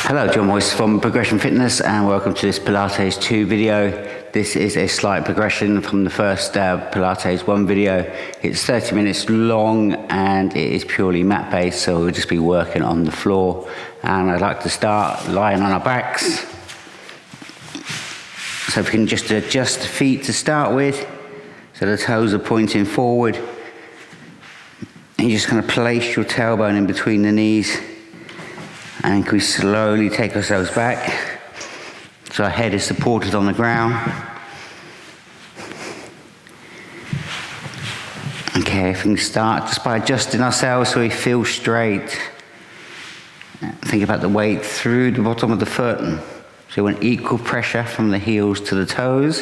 Hello, John Moyes from Progression Fitness, and welcome to this Pilates 2 video. This is a slight progression from the first Pilates 1 video. It's 30 minutes long and it is purely mat based, so we'll just be working on the floor. And I'd like to start lying on our backs. So if we can just adjust the feet to start with, so the toes are pointing forward. And you just kind of place your tailbone in between the knees. And we slowly take ourselves back so our head is supported on the ground. Okay, if we can start just by adjusting ourselves so we feel straight. Think about the weight through the bottom of the foot. So you want equal pressure from the heels to the toes.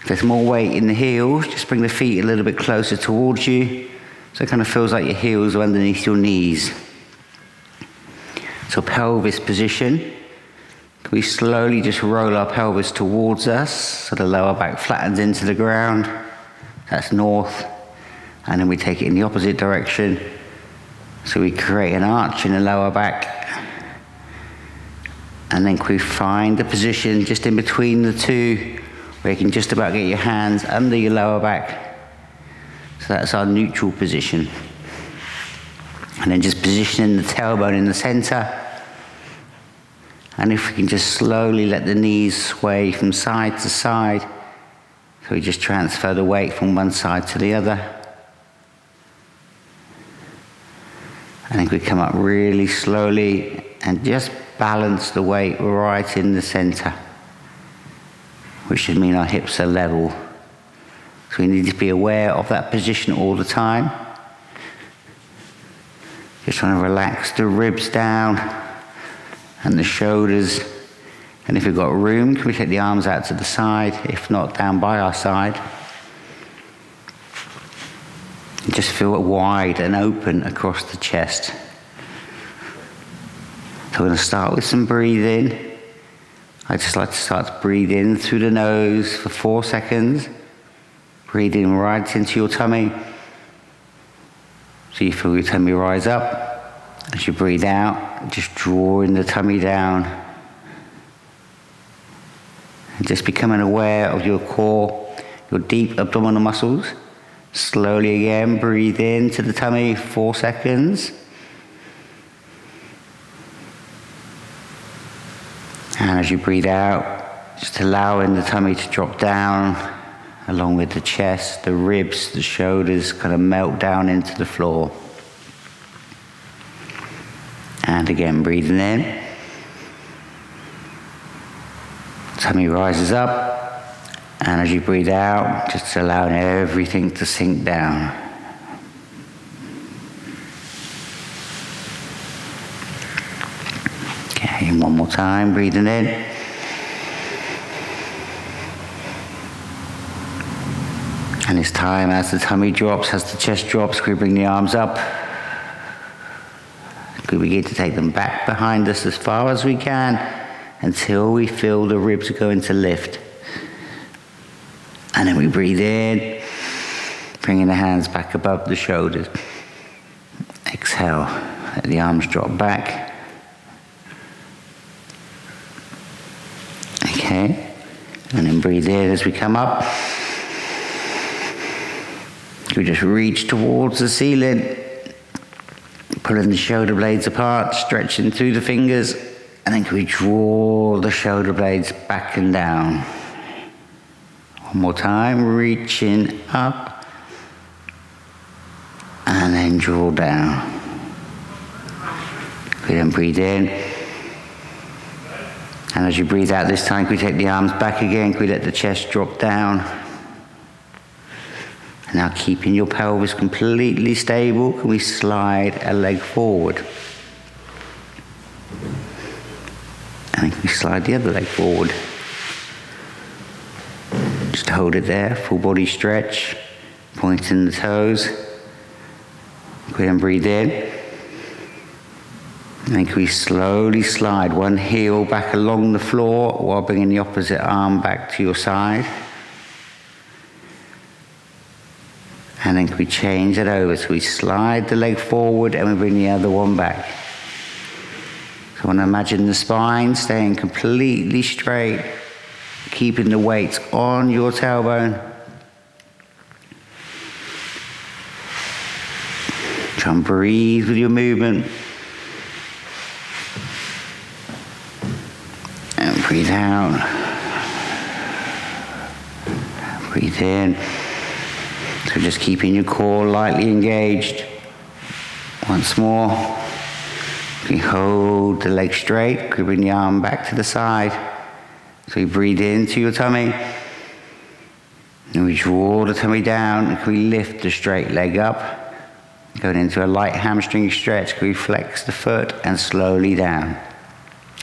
If there's more weight in the heels, just bring the feet a little bit closer towards you. So it kind of feels like your heels are underneath your knees. So pelvis position, we slowly just roll our pelvis towards us, so the lower back flattens into the ground. That's north. And then we take it in the opposite direction. So we create an arch in the lower back. And then we find the position just in between the two, where you can just about get your hands under your lower back. So that's our neutral position. And then just positioning the tailbone in the center. And if we can just slowly let the knees sway from side to side, so we just transfer the weight from one side to the other. I think we come up really slowly and just balance the weight right in the center, which should mean our hips are level. So we need to be aware of that position all the time. Just trying to relax the ribs down and the shoulders. And if we've got room, can we take the arms out to the side, if not down by our side. And just feel wide and open across the chest. So we're going to start with some breathing. I just like to start to breathe in through the nose for 4 seconds. Breathe in right into your tummy. So you feel your tummy rise up. As you breathe out, just drawing the tummy down. And just becoming aware of your core, your deep abdominal muscles. Slowly again, breathe into the tummy, 4 seconds. And as you breathe out, just allowing the tummy to drop down, along with the chest, the ribs, the shoulders, kind of melt down into the floor. And again, breathing in. Tummy rises up. And as you breathe out, just allowing everything to sink down. Okay, one more time, breathing in. And this time, as the tummy drops, as the chest drops, we bring the arms up. We begin to take them back behind us as far as we can until we feel the ribs are going to lift. And then we breathe in, bringing the hands back above the shoulders. Exhale, let the arms drop back. Okay, and then breathe in as we come up. We just reach towards the ceiling, pulling the shoulder blades apart, stretching through the fingers, and then we draw the shoulder blades back and down. One more time, reaching up, and then draw down. We then breathe in, and as you breathe out this time, we take the arms back again, we let the chest drop down. Now keeping your pelvis completely stable, can we slide a leg forward? And then we slide the other leg forward. Just hold it there, full body stretch, pointing the toes. We then breathe in. And then we slowly slide one heel back along the floor while bringing the opposite arm back to your side. And then we change it over. So we slide the leg forward and we bring the other one back. So So I want to imagine the spine staying completely straight, keeping the weight on your tailbone. Try and breathe with your movement. And breathe out. Breathe in. So just keeping your core lightly engaged. Once more. You hold the leg straight. You bring the arm back to the side. So you breathe into your tummy. And we draw the tummy down. And we lift the straight leg up. Going into a light hamstring stretch. We flex the foot and slowly down.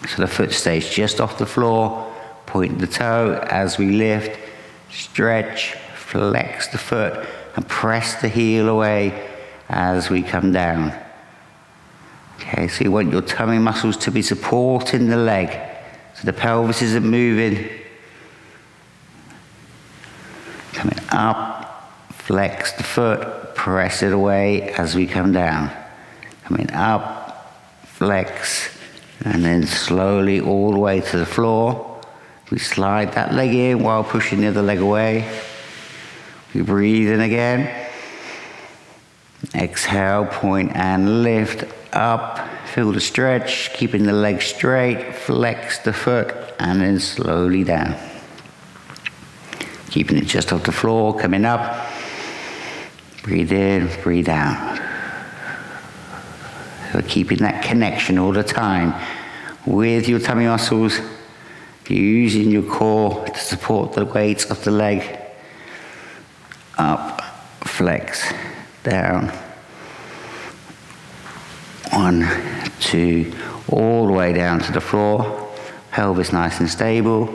So the foot stays just off the floor. Point the toe as we lift. Stretch, flex the foot, and press the heel away as we come down. Okay, so you want your tummy muscles to be supporting the leg. So the pelvis isn't moving. Coming up, flex the foot, press it away as we come down. Coming up, flex, and then slowly all the way to the floor. We slide that leg in while pushing the other leg away. We breathe in again. Exhale, point and lift up. Feel the stretch, keeping the leg straight. Flex the foot and then slowly down. Keeping it just off the floor, coming up. Breathe in, breathe out. So keeping that connection all the time with your tummy muscles. Using your core to support the weight of the leg. Up, flex, down. 1, 2, all the way down to the floor. Pelvis nice and stable.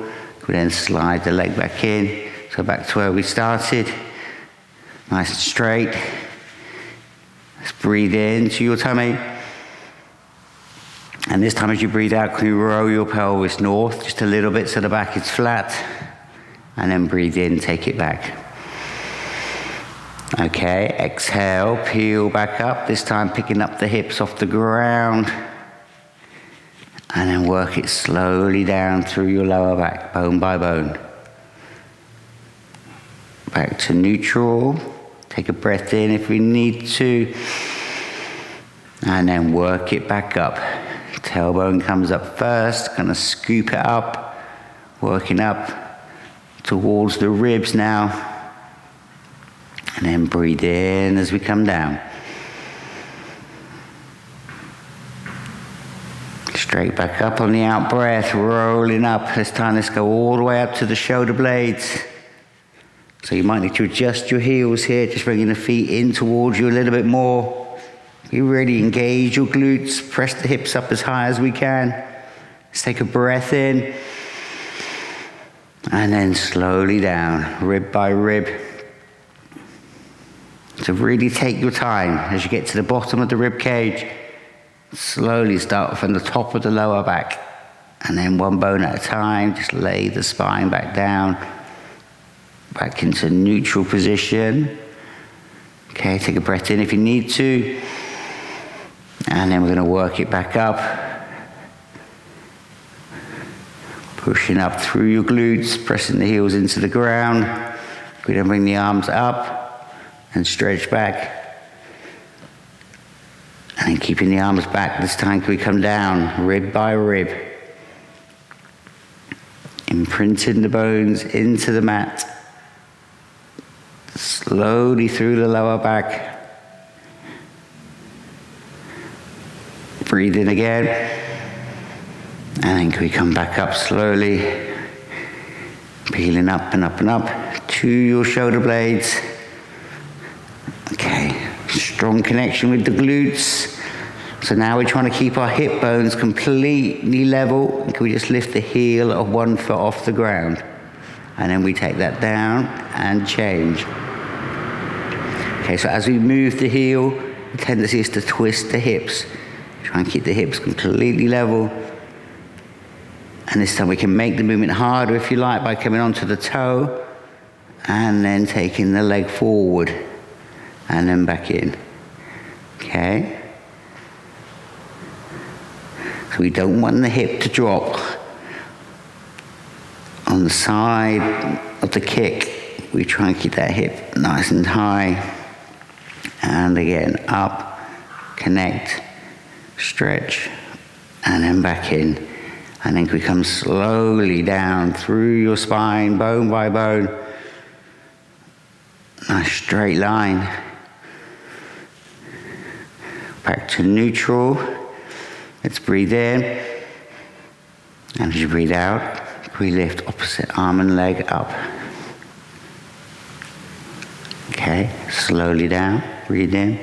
We then slide the leg back in. So back to where we started. Nice and straight. Let's breathe into your tummy. And this time as you breathe out, can you roll your pelvis north just a little bit so the back is flat? And then breathe in, take it back. Okay, exhale, peel back up. This time picking up the hips off the ground. And then work it slowly down through your lower back, bone by bone. Back to neutral. Take a breath in if we need to. And then work it back up. Tailbone comes up first, gonna scoop it up, working up towards the ribs now. And then breathe in as we come down. Straight back up on the out breath, rolling up. This time let's go all the way up to the shoulder blades. So you might need to adjust your heels here, just bringing the feet in towards you a little bit more. You really engage your glutes, press the hips up as high as we can. Let's take a breath in. And then slowly down, rib by rib. So really take your time as you get to the bottom of the rib cage. Slowly start from the top of the lower back. And then one bone at a time, just lay the spine back down. Back into neutral position. Okay, take a breath in if you need to. And then we're going to work it back up. Pushing up through your glutes, pressing the heels into the ground. We're going to bring the arms up and stretch back. And then keeping the arms back, this time can we come down, rib by rib. Imprinting the bones into the mat. Slowly through the lower back. Breathe in again. And then can we come back up slowly. Peeling up and up and up to your shoulder blades. Okay, strong connection with the glutes. So now we're trying to keep our hip bones completely level. Can we just lift the heel of one foot off the ground? And then we take that down and change. Okay, so as we move the heel, the tendency is to twist the hips. Try and keep the hips completely level. And this time we can make the movement harder if you like by coming onto the toe and then taking the leg forward and then back in. Okay? So we don't want the hip to drop. On the side of the kick, we try and keep that hip nice and high. And again, up, connect, stretch, and then back in. And then we come slowly down through your spine, bone by bone. Nice straight line. Back to neutral. Let's breathe in. And as you breathe out, we lift opposite arm and leg up. Okay, slowly down, breathe in.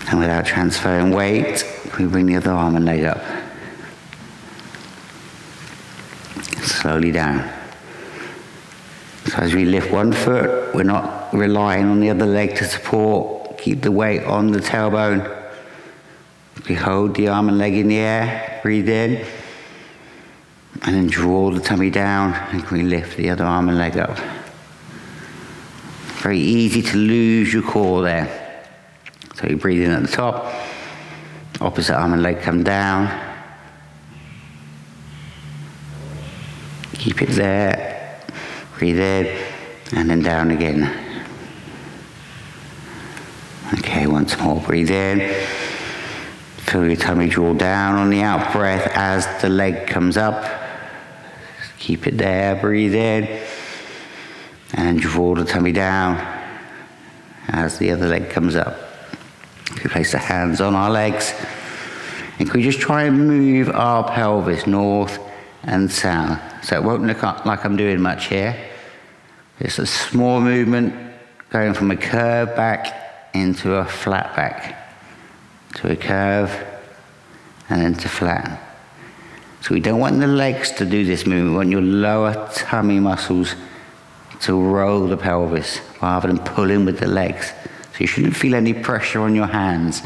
And without transferring weight, we bring the other arm and leg up. Slowly down. So as we lift one foot, we're not relying on the other leg to support. Keep the weight on the tailbone. We hold the arm and leg in the air, breathe in. And then draw the tummy down, and we lift the other arm and leg up. Very easy to lose your core there. So you breathe in at the top, opposite arm and leg come down. Keep it there, breathe in, and then down again. Okay, once more, breathe in. Feel your tummy draw down on the out breath as the leg comes up. Keep it there, breathe in, and draw the tummy down as the other leg comes up. We place the hands on our legs, and we just try and move our pelvis north and south. So it won't look like I'm doing much here. It's a small movement going from a curve back into a flat back, to a curve, and then to flat. So we don't want the legs to do this movement. We want your lower tummy muscles to roll the pelvis rather than pulling with the legs. So you shouldn't feel any pressure on your hands.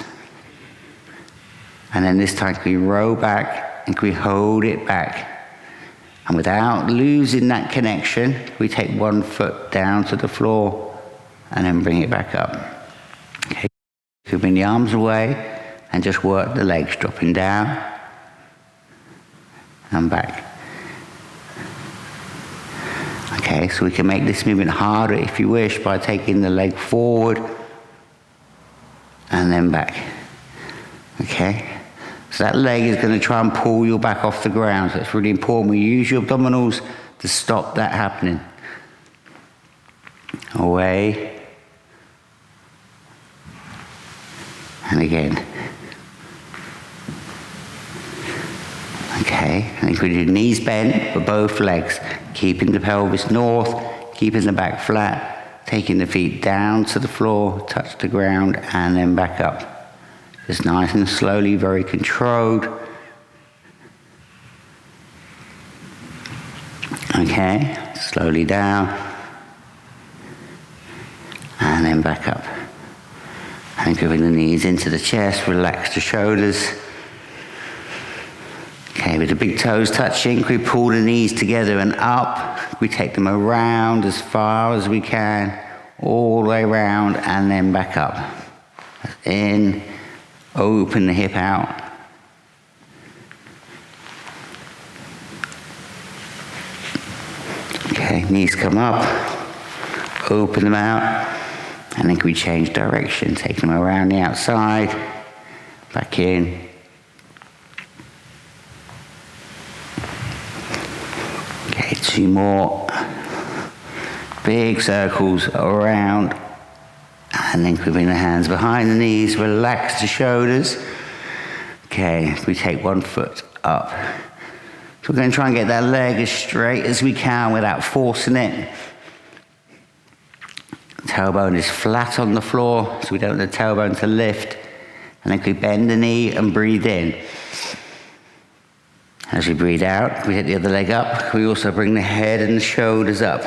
And then this time we roll back and we hold it back. And without losing that connection, we take one foot down to the floor and then bring it back up. Okay. So bring the arms away and just work the legs, dropping down and back. Okay, so we can make this movement harder if you wish by taking the leg forward and then back. Okay, so that leg is going to try and pull you back off the ground, so it's really important we use your abdominals to stop that happening. Away. And again. Okay, and if we do knees bent for both legs, keeping the pelvis north, keeping the back flat, taking the feet down to the floor, touch the ground, and then back up. Just nice and slowly, very controlled. Okay, slowly down, and then back up. And bring the knees into the chest, relax the shoulders. Okay, with the big toes touching, we pull the knees together and up. We take them around as far as we can, all the way around, and then back up. In, open the hip out. Okay, knees come up, open them out, and then we change direction, take them around the outside, back in. Okay, 2 more big circles around, and then we bring the hands behind the knees, relax the shoulders. Okay, we take 1 foot up. So we're going to try and get that leg as straight as we can without forcing it. Tailbone is flat on the floor, so we don't want the tailbone to lift. And then we bend the knee and breathe in. As we breathe out, we hit the other leg up. We also bring the head and the shoulders up.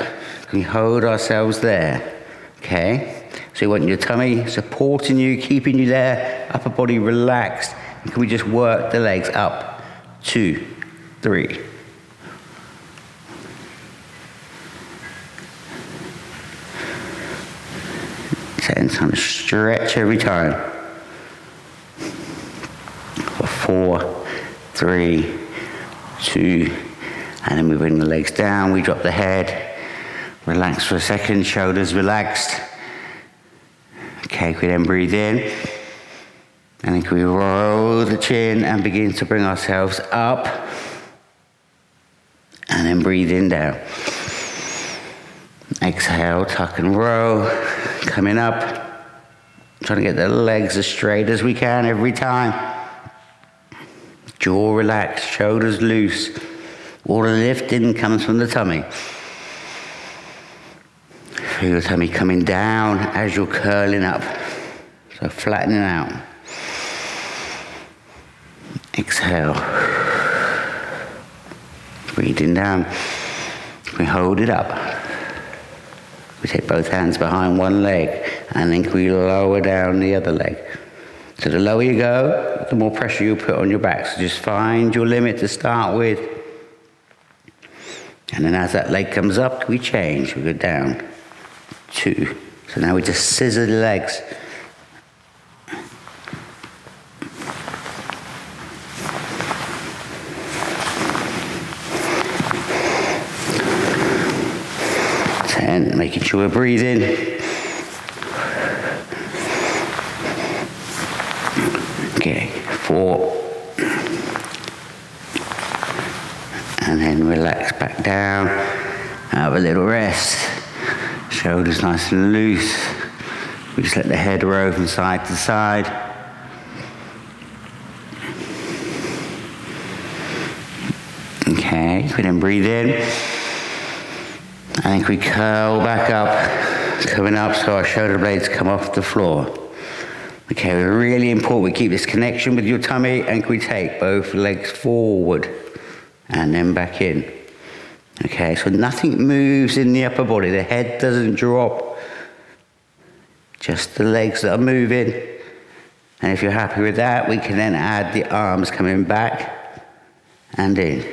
We hold ourselves there. Okay? So you want your tummy supporting you, keeping you there, upper body relaxed. And can we just work the legs up? 2, 3. And kind of stretch every time. For 4, 3, 2, and then we bring the legs down, we drop the head, relax for a second, shoulders relaxed. Okay, we then breathe in, and then we roll the chin and begin to bring ourselves up, and then breathe in down. Exhale, tuck and roll, coming up, trying to get the legs as straight as we can every time. Jaw relaxed, shoulders loose. All the lifting comes from the tummy. Feel your tummy coming down as you're curling up. So flattening out. Exhale. Breathing down. We hold it up. We take both hands behind one leg, and then we lower down the other leg. So the lower you go, the more pressure you put on your back. So just find your limit to start with. And then as that leg comes up, we change. We go down. 2. So now we just scissor the legs. And making sure we're breathing. Okay, 4. And then relax back down. Have a little rest. Shoulders nice and loose. We just let the head roll from side to side. Okay, we then breathe in. I think we curl back up, coming up so our shoulder blades come off the floor. Okay, really important we keep this connection with your tummy, and we take both legs forward and then back in. Okay, so nothing moves in the upper body, the head doesn't drop, just the legs that are moving. And if you're happy with that, we can then add the arms coming back and in.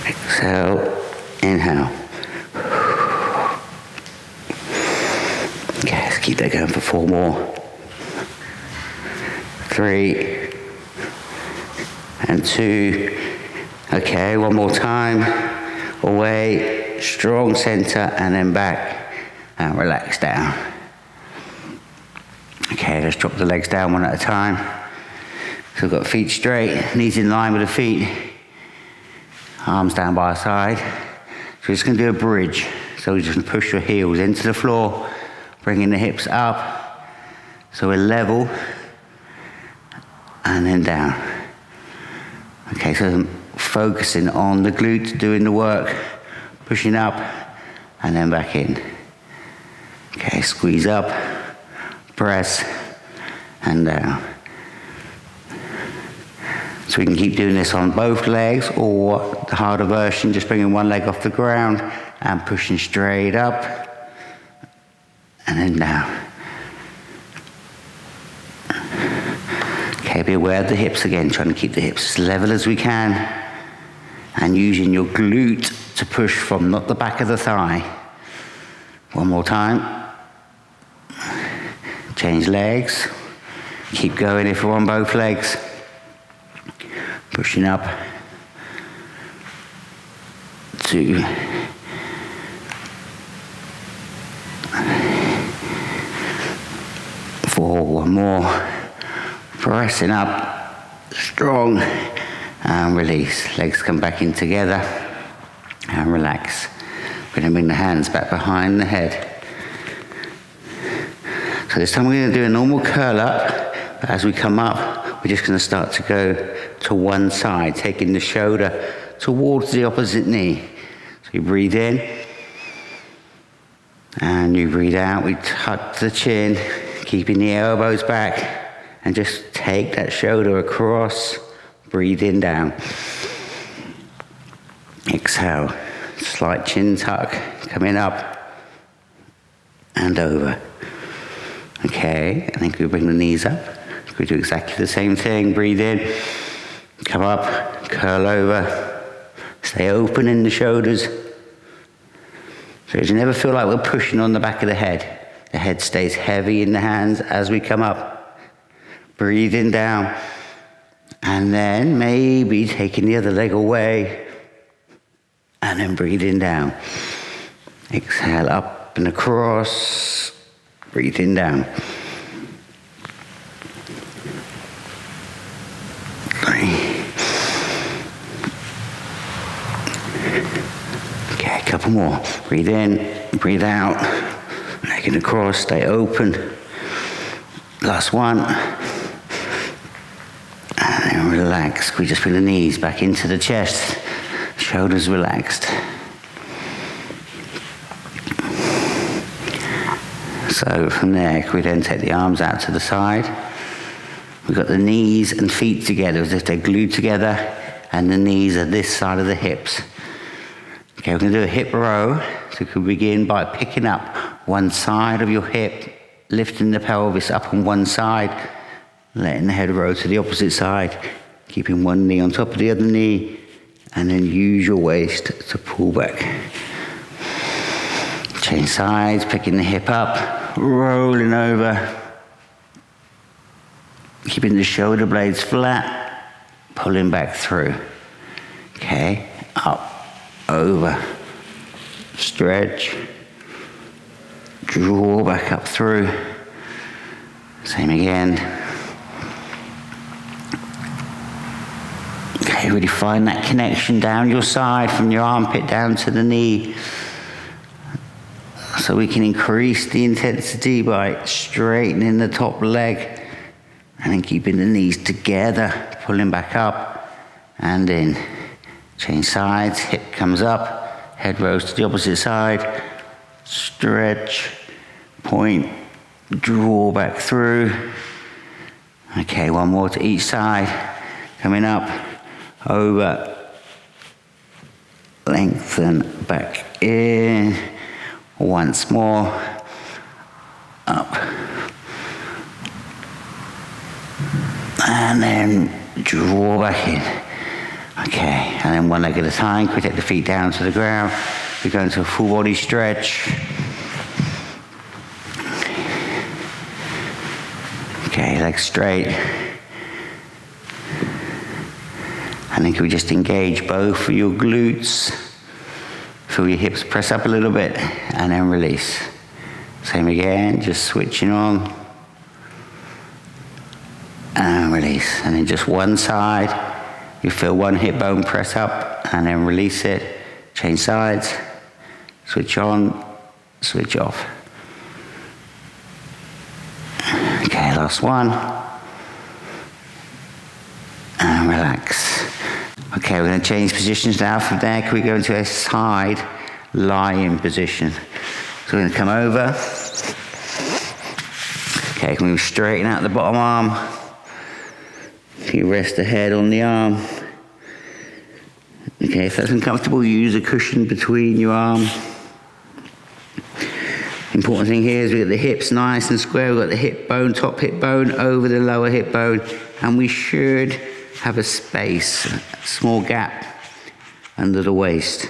Exhale, inhale. Okay, let's keep that going for 4 more. 3 and 2. Okay, one more time. Away, strong center, and then back and relax down. Okay, let's drop the legs down one at a time. So we've got feet straight, knees in line with the feet. Arms down by our side. So we're just going to do a bridge. So we're just going to push your heels into the floor, bringing the hips up. So we're level, and then down. Okay, so focusing on the glutes, doing the work, pushing up, and then back in. Okay, squeeze up, press, and down. So we can keep doing this on both legs, or the harder version, just bringing one leg off the ground and pushing straight up and then down. Okay, be aware of the hips again, trying to keep the hips as level as we can, and using your glute to push from not the back of the thigh. One more time. Change legs. Keep going if we're on both legs. Pushing up. 2. 4. One more. Pressing up. Strong. And release. Legs come back in together. And relax. We're going to bring the hands back behind the head. So this time we're going to do a normal curl up. But as we come up, we're just going to start to go to one side, taking the shoulder towards the opposite knee. So you breathe in, and you breathe out. We tuck the chin, keeping the elbows back, and just take that shoulder across. Breathe in, down. Exhale, slight chin tuck, coming up and over. Okay, I think we bring the knees up. We do exactly the same thing. Breathe in, come up, curl over, stay open in the shoulders. So you never feel like we're pushing on the back of the head. The head stays heavy in the hands as we come up. Breathing down. And then maybe taking the other leg away. And then breathing down. Exhale up and across. Breathing down. 3. Okay, a couple more. Breathe in, breathe out. Leg it across, stay open. Last one. And then relax. We just bring the knees back into the chest. Shoulders relaxed. So from there, we then take the arms out to the side. We've got the knees and feet together as if they're glued together, and the knees are this side of the hips. Okay, we're going to do a hip row. So we can begin by picking up one side of your hip, lifting the pelvis up on one side, letting the head roll to the opposite side, keeping one knee on top of the other knee, and then use your waist to pull back. Change sides, picking the hip up, rolling over, keeping the shoulder blades flat, pulling back through. Okay, up, over, stretch, draw back up through. Same again. Okay, really find that connection down your side from your armpit down to the knee. So we can increase the intensity by straightening the top leg and then keeping the knees together, pulling back up and in. Change sides, hip comes up, head rolls to the opposite side, stretch, point, draw back through. Okay, one more to each side, coming up, over, lengthen back in. Once more, up, and then draw back in. Okay, and then one leg at a time. We take the feet down to the ground. We go into a full body stretch. Okay, legs straight. And then can we just engage both of your glutes? Feel your hips press up a little bit and then release. Same again, just switching on and release. And then just one side, you feel one hip bone press up and then release it. Change sides, switch on, switch off. Okay, last one. And relax. Okay, we're going to change positions now. From there, can we go into a side lying position? So we're going to come over. Okay, can we straighten out the bottom arm? Can you rest the head on the arm? Okay, if that's uncomfortable, use a cushion between your arm. Important thing here is we've got the hips nice and square. We've got the hip bone, top hip bone over the lower hip bone, and we should have a space, a small gap under the waist.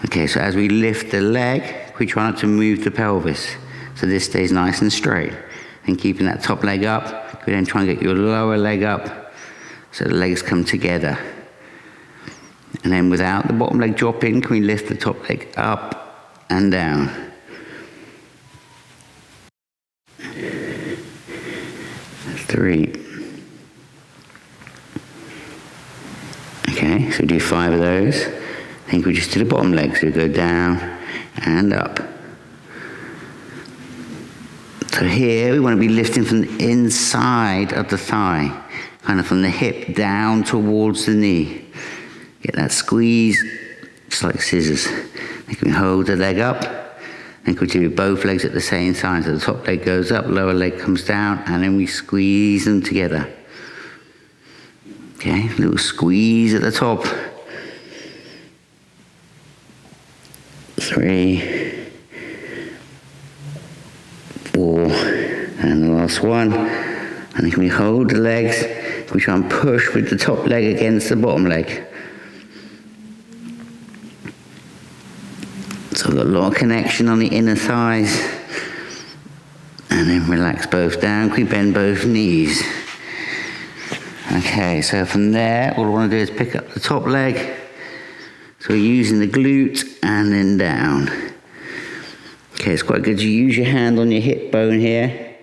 Okay, so as we lift the leg, we try not to move the pelvis. So this stays nice and straight. And keeping that top leg up, we then try and get your lower leg up so the legs come together. And then without the bottom leg dropping, can we lift the top leg up and down? Three. Okay, so we do 5 of those. I think we just do the bottom leg, so we go down and up. So here we want to be lifting from the inside of the thigh, kind of from the hip down towards the knee. Get that squeeze, just like scissors. Then we hold the leg up, then we do both legs at the same time. So the top leg goes up, lower leg comes down, and then we squeeze them together. Okay, a little squeeze at the top. 3, 4, and the last one. And then we hold the legs. We try and push with the top leg against the bottom leg. So we've got a lot of connection on the inner thighs. And then relax both down. Can we bend both knees? Okay, so from there, all I want to do is pick up the top leg. So we're using the glute and then down. Okay, it's quite good to use your hand on your hip bone here,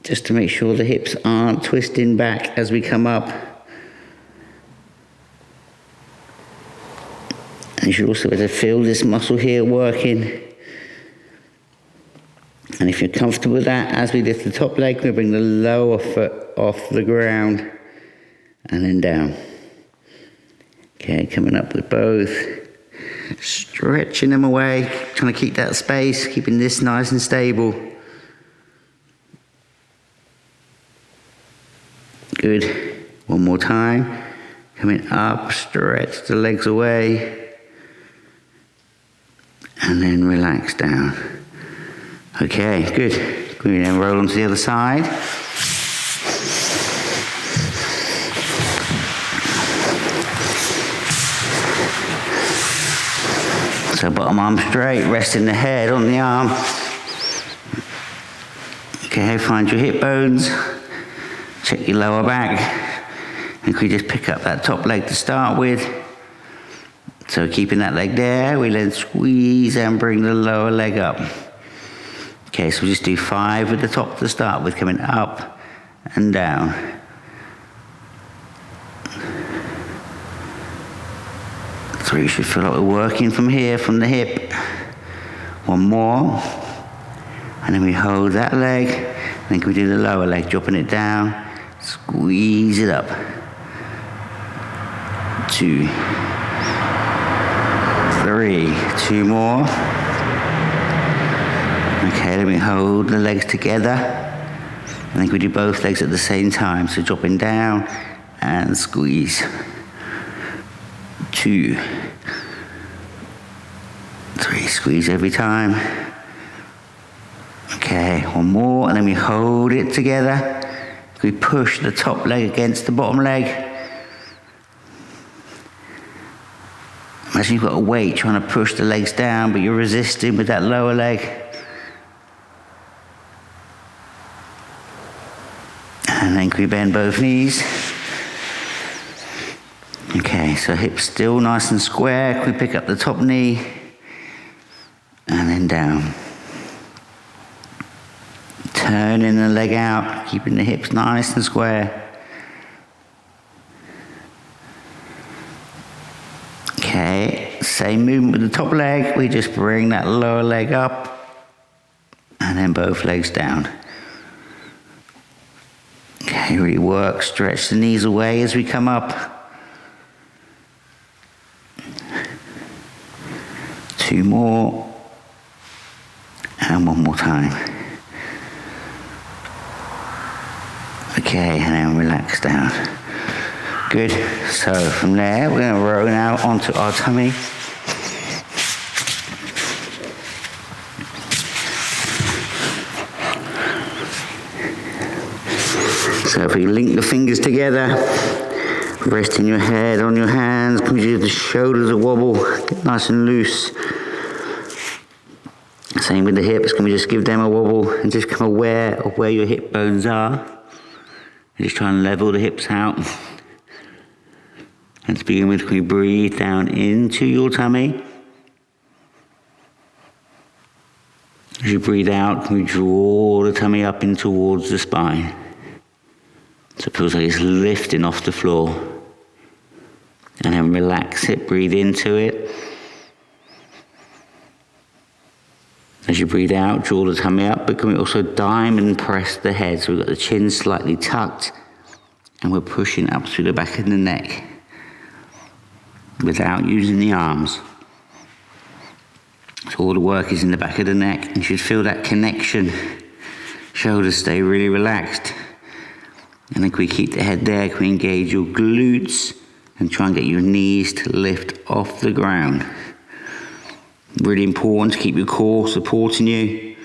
just to make sure the hips aren't twisting back as we come up. And you should also be able to feel this muscle here working. And if you're comfortable with that, as we lift the top leg, we bring the lower foot off the ground and then down. Okay, coming up with both. Stretching them away, trying to keep that space, keeping this nice and stable. Good. One more time. Coming up, stretch the legs away. And then relax down. Okay, good. We then roll onto the other side. So bottom arm straight, resting the head on the arm. Okay, find your hip bones. Check your lower back. And we just pick up that top leg to start with. So keeping that leg there, we then squeeze and bring the lower leg up. Okay, so we'll just do 5 with the top to start with, coming up and down. So you should feel like we're working from here, from the hip. One more. And then we hold that leg. And then we do the lower leg, dropping it down. Squeeze it up. 2, 3, 2 more. Okay, then we hold the legs together. I think we do both legs at the same time. So dropping down and squeeze. 2, 3, squeeze every time. Okay, one more, and then we hold it together. We push the top leg against the bottom leg. Imagine you've got a weight trying to push the legs down, but you're resisting with that lower leg. And then we bend both knees. Okay, so hips still nice and square. Can we pick up the top knee and then down. Turning the leg out, keeping the hips nice and square. Okay, same movement with the top leg. We just bring that lower leg up and then both legs down. Okay, really work, stretch the knees away as we come up. 2 more. And 1 more time. Okay, and then relax down. Good. So from there, we're going to roll now onto our tummy. So if we link the fingers together, resting your head on your hands, can we do the shoulders a wobble, get nice and loose. Same with the hips, can we just give them a wobble and just become aware of where your hip bones are. And just try and level the hips out. And to begin with, can we breathe down into your tummy? As you breathe out, can we draw the tummy up in towards the spine? So it feels like it's lifting off the floor. And then relax it, breathe into it. As you breathe out, draw the tummy up, but can we also diamond press the head? So we've got the chin slightly tucked, and we're pushing up through the back of the neck without using the arms. So all the work is in the back of the neck, and you should feel that connection. Shoulders stay really relaxed. And then can we keep the head there? Can we engage your glutes and try and get your knees to lift off the ground? Really important to keep your core supporting you,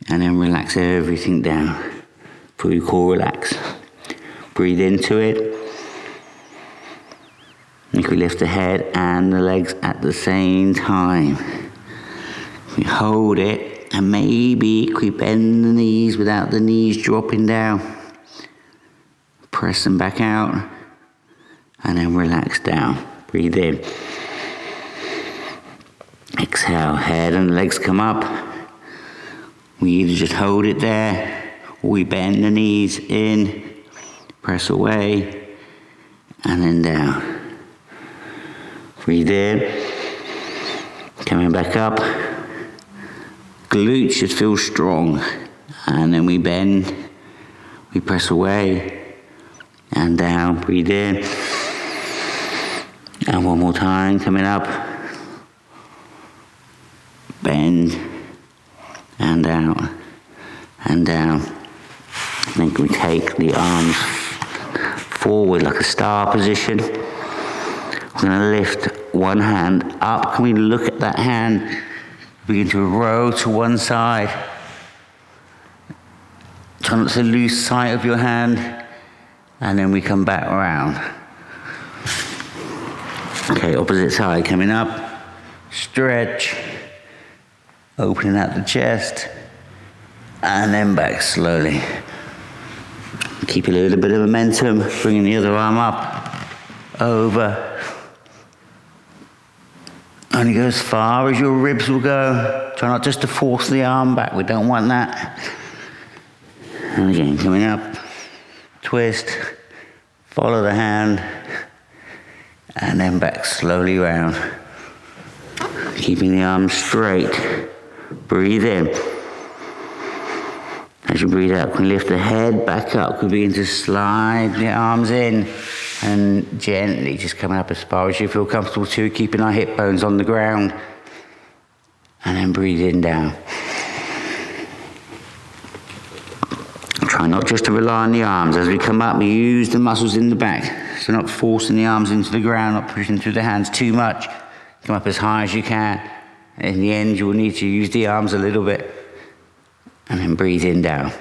and then relax everything down. Feel your core relax. Breathe into it. And We lift the head and the legs at the same time. We hold it, and maybe we bend the knees without the knees dropping down. Press them back out, and then relax down. Breathe in. Exhale, head and legs come up. We either just hold it there, or we bend the knees in, press away, and then down. Breathe in. Coming back up. Glutes should feel strong. And then we bend, we press away, and down. Breathe in. And one more time, coming up. Bend, and out, and down. Then we take the arms forward like a star position. We're going to lift one hand up. Can we look at that hand? Begin to roll to one side. Try not to lose sight of your hand. And then we come back around. Okay, opposite side coming up. Stretch. Opening out the chest. And then back slowly. Keep a little bit of momentum. Bringing the other arm up. Over. Only go as far as your ribs will go. Try not just to force the arm back. We don't want that. And again, coming up. Twist. Follow the hand. And then back slowly round. Keeping the arms straight. Breathe in. As you breathe out, can you lift the head back up? Can you begin to slide the arms in and gently just coming up as far as you feel comfortable to, keeping our hip bones on the ground. And then breathe in down. Try not just to rely on the arms. As we come up, we use the muscles in the back. So not forcing the arms into the ground, not pushing through the hands too much. Come up as high as you can. In the end, you will need to use the arms a little bit. And then breathe in down.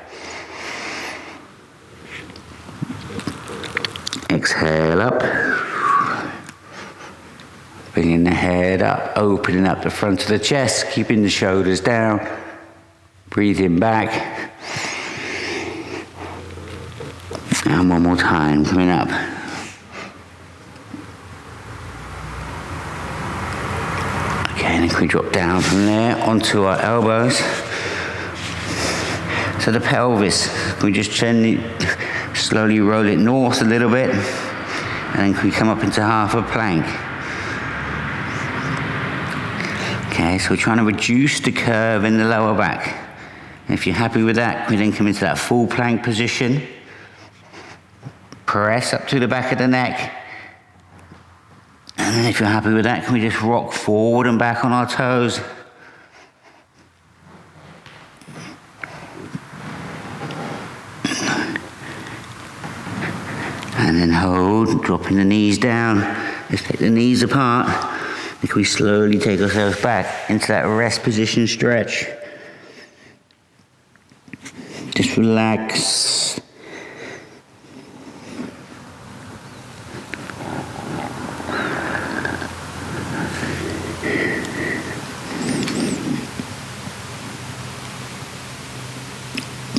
Exhale up. Bringing the head up, opening up the front of the chest, keeping the shoulders down. Breathing back. And one more time, coming up. Okay, and then we drop down from there onto our elbows. So the pelvis, we just gently, slowly roll it north a little bit, and then we come up into half a plank. Okay, so we're trying to reduce the curve in the lower back. And if you're happy with that, we then come into that full plank position. Press up to the back of the neck. And then if you're happy with that, can we just rock forward and back on our toes? And then hold, dropping the knees down. Let's take the knees apart. And we slowly take ourselves back into that rest position stretch. Just relax.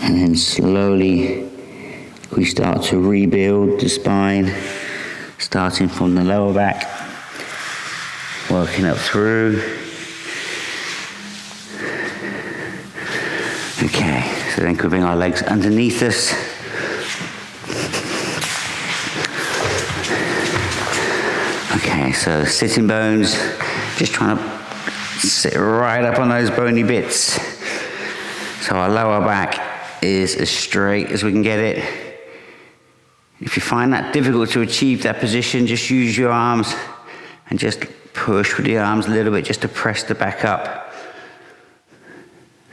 And then slowly we start to rebuild the spine, starting from the lower back, working up through. Okay, so then we bring our legs underneath us. Okay, so sitting bones, just trying to sit right up on those bony bits. So our lower back is as straight as we can get it. If you find that difficult to achieve that position, just use your arms and just push with the arms a little bit just to press the back up.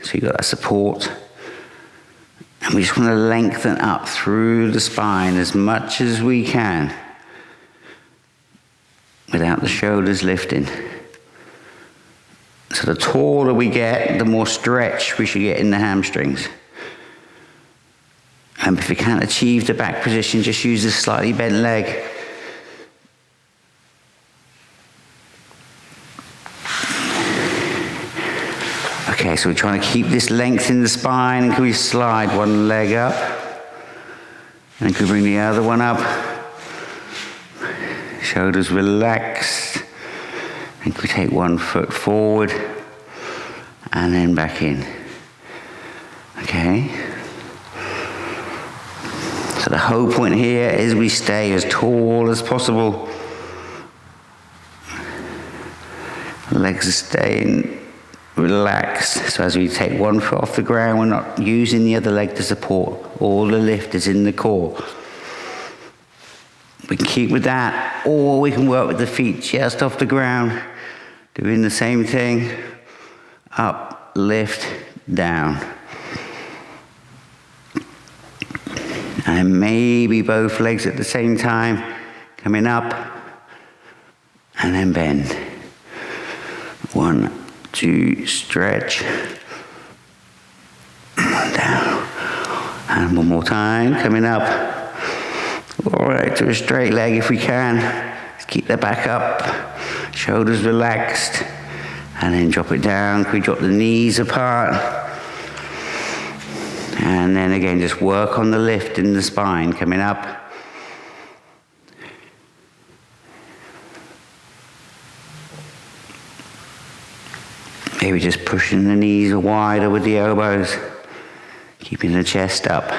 So you've got that support. And we just want to lengthen up through the spine as much as we can without the shoulders lifting. So the taller we get, the more stretch we should get in the hamstrings. And if you can't achieve the back position, just use a slightly bent leg. so we're trying to keep this length in the spine. And can we slide one leg up? And can we bring the other one up? Shoulders relaxed. And can we take one foot forward and then back in? Okay. So the whole point here is we stay as tall as possible. Legs are staying relaxed. So as we take one foot off the ground, we're not using the other leg to support. All the lift is in the core. We can keep with that, or we can work with the feet just off the ground, doing the same thing. Up, lift, down. And maybe both legs at the same time, coming up, and then bend. 1, 2, stretch. Down. And one more time, coming up. All right, to a straight leg if we can. Let's keep the back up, shoulders relaxed, and then drop it down. Can we drop the knees apart? And then again, just work on the lift in the spine, coming up. Maybe just pushing the knees wider with the elbows, keeping the chest up.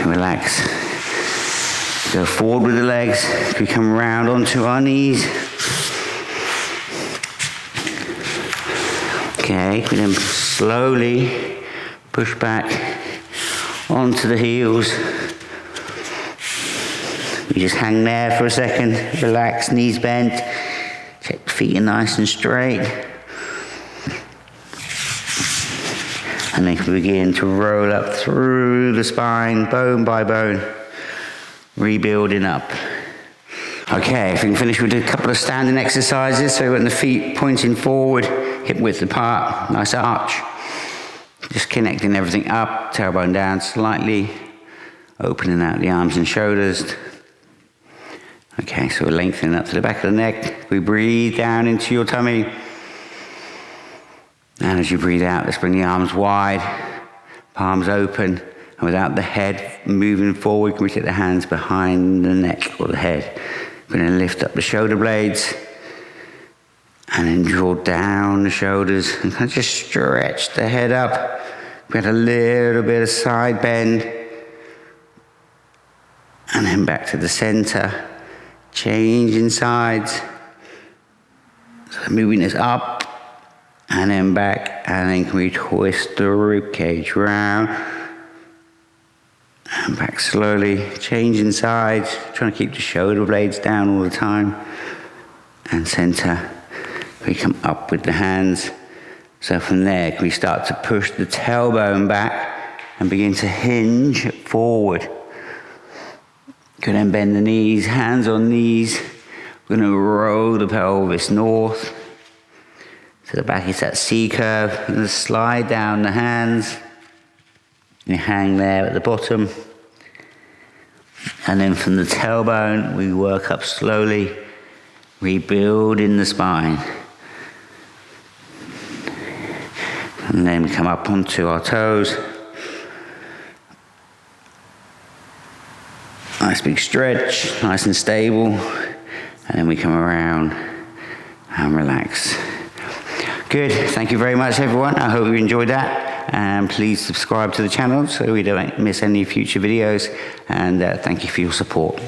Relax. Go forward with the legs. We come round onto our knees. Okay, we then slowly push back onto the heels. You just hang there for a second. Relax, knees bent. Check the feet are nice and straight. And then we begin to roll up through the spine, bone by bone, rebuilding up. Okay, if we can finish with a couple of standing exercises. So we've got the feet pointing forward, hip width apart, nice arch. Just connecting everything up, tailbone down slightly, opening out the arms and shoulders. Okay, so we're lengthening up to the back of the neck. We breathe down into your tummy. And as you breathe out, let's bring the arms wide, palms open, and without the head moving forward, can we take the hands behind the neck or the head. We're going to lift up the shoulder blades, and then draw down the shoulders, and kind of just stretch the head up. We had a little bit of side bend, and then back to the center, changing sides. So moving this up, and then back, and then can we twist the rib cage round and back slowly, changing sides, trying to keep the shoulder blades down all the time, and center. We come up with the hands. So from there, can we start to push the tailbone back and begin to hinge forward. Can then bend the knees, hands on knees. We're going to roll the pelvis north. To the back is that C curve. We're going to slide down the hands. You hang there at the bottom. And then from the tailbone, we work up slowly, rebuilding the spine. And then we come up onto our toes. Nice big stretch, nice and stable. And then we come around and relax. Good, thank you very much everyone. I hope you enjoyed that. And please subscribe to the channel so we don't miss any future videos. And thank you for your support.